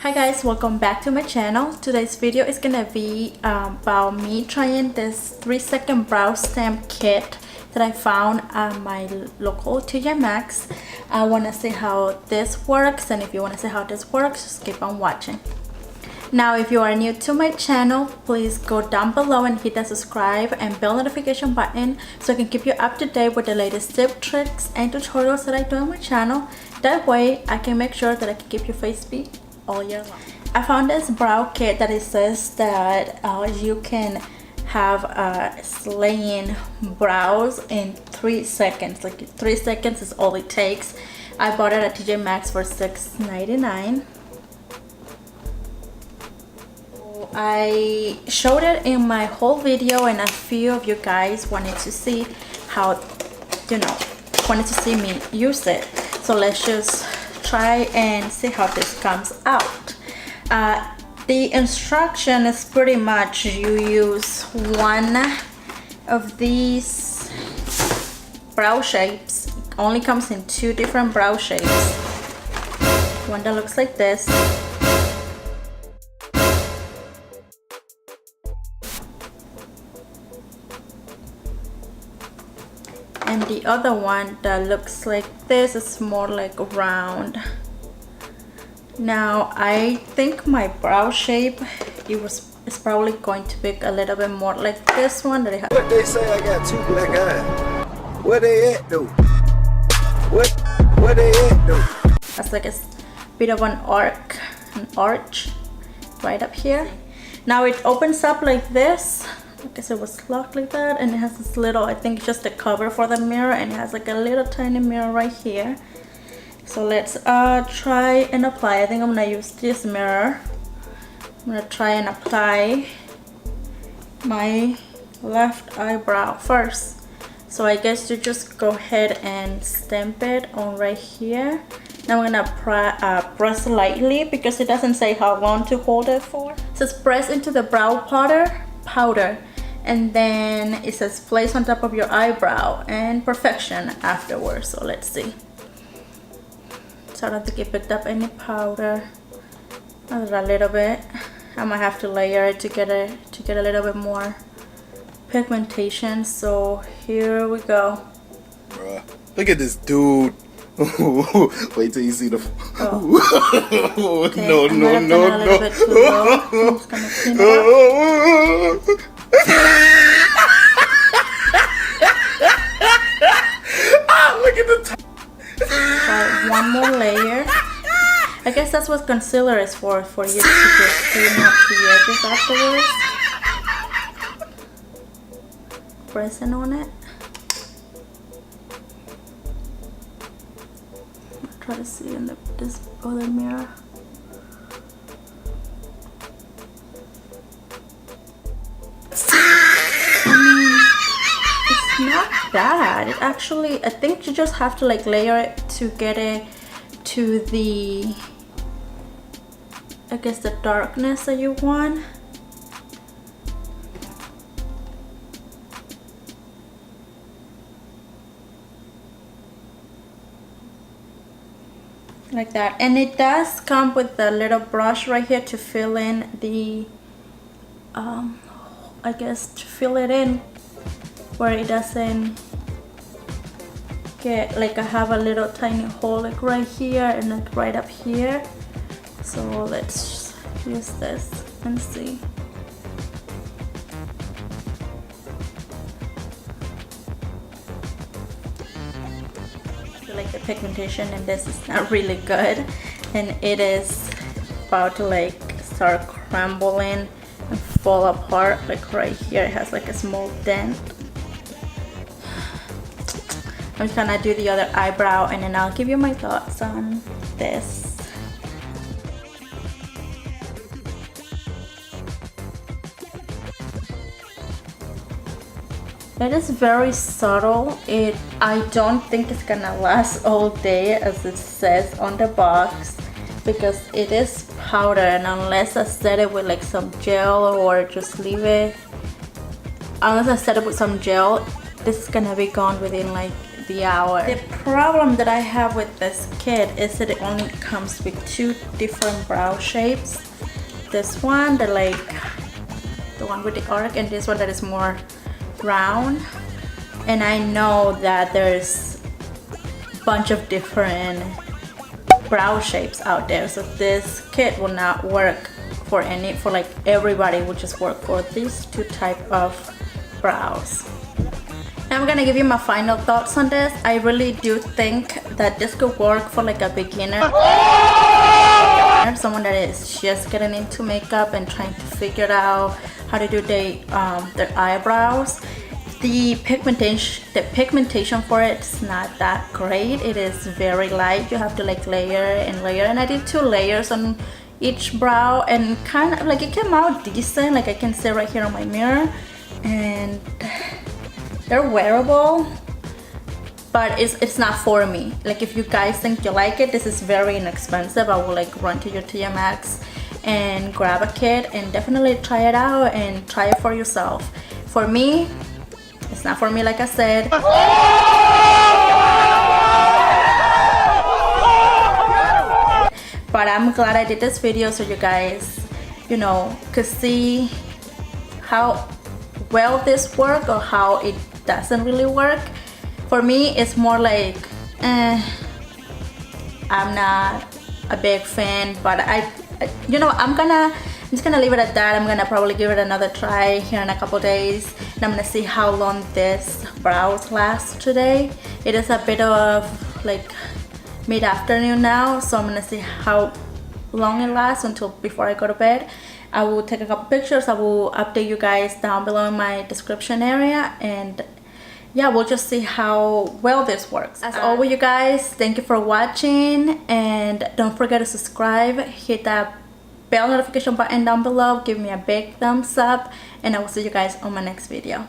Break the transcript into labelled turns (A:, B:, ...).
A: Hi guys, welcome back to my channel. Today's video is gonna be about me trying this 3-second brow stamp kit that I found at my local TJ Maxx. I want to see how this works, and if you want to see how this works, just keep on watching. Now, if you are new to my channel, please go down below and hit that subscribe and bell notification button so I can keep you up to date with the latest tips, tricks, and tutorials that I do on my channel. That way, I can make sure that I can keep your face beat all year long. I found this brow kit that it says that you can have slaying brows in 3 seconds. Like 3 seconds is all it takes. I bought it at TJ Maxx for $6.99. I showed it in my whole video, and a few of you guys wanted to see how, wanted to see me use it. So let's just try and see how this comes out. The instruction is pretty much you use one of these brow shapes. It only comes in 2 different brow shapes. One that looks like this, and the other one that looks like this is more like round. Now I think my brow shape is probably going to be a little bit more like this one that I have.
B: What they say I got 2 black eyes. Where they at though? Where they at though?
A: That's like a bit of an arch right up here. Now it opens up like this. I guess it was locked like that, and it has this little, I think it's just a cover for the mirror, and it has like a little tiny mirror right here. So let's try and apply. I think I'm gonna use this mirror. I'm gonna try and apply my left eyebrow first. So I guess you just go ahead and stamp it on right here. Now I'm gonna press lightly because it doesn't say how long to hold it for. It says press into the brow powder, and then it says place on top of your eyebrow and perfection afterwards. So let's see. So I don't think it picked up any powder. A little bit. I might have to layer it to get a little bit more pigmentation. So here we go.
C: Bruh, look at this dude. Wait till you see the.
A: Oh. Okay,
C: No.
A: A little bit too low. I'm just gonna clean it up.
C: Look at the top.
A: Try one more layer. I guess that's what concealer is for you to just clean up the edges afterwards. Pressing on it. I'll try to see in this other mirror. Not bad. It actually, I think you just have to like layer it to get it to the, I guess, the darkness that you want. Like that. And it does come with a little brush right here to fill in the I guess to fill it in where it doesn't get, like I have a little tiny hole like right here and like right up here. So let's use this and see. I feel like the pigmentation in this is not really good, and it is about to like start crumbling and fall apart. Like right here it has like a small dent. I'm just gonna do the other eyebrow, and then I'll give you my thoughts on this. It is very subtle. I don't think it's gonna last all day as it says on the box, because it is powder, and unless I set it with like some gel or just leave it, unless I set it with some gel, this is gonna be gone within like the hour. The problem that I have with this kit is that it only comes with 2 different brow shapes. This one, the one with the arc, and this one that is more round. And I know that there's a bunch of different brow shapes out there, so this kit will not work for like everybody. Will just work for these 2 type of brows. Now I'm gonna give you my final thoughts on this. I really do think that this could work for like a beginner, someone that is just getting into makeup and trying to figure out how to do their eyebrows. The pigmentation for it is not that great. It is very light. You have to like layer and layer, and I did 2 layers on each brow, and kind of like it came out decent. Like I can see right here on my mirror, and they're wearable, but it's not for me. Like if you guys think you like it, this is very inexpensive. I will like run to your TJ Maxx and grab a kit and definitely try it out and try it for yourself. For me, it's not for me, like I said. But I'm glad I did this video so you guys, you know, could see how well this works or how it doesn't really work. For me, it's more like, I'm not a big fan, but you know, I'm just gonna leave it at that. I'm gonna probably give it another try here in a couple days, and I'm gonna see how long this brows last today. It is a bit of like mid-afternoon now, so I'm gonna see how long it lasts until before I go to bed. I will take a couple pictures. I will update you guys down below in my description area, and yeah, we'll just see how well this works. As always, you guys, thank you for watching, and don't forget to subscribe, hit that bell notification button down below, give me a big thumbs up, and I will see you guys on my next video.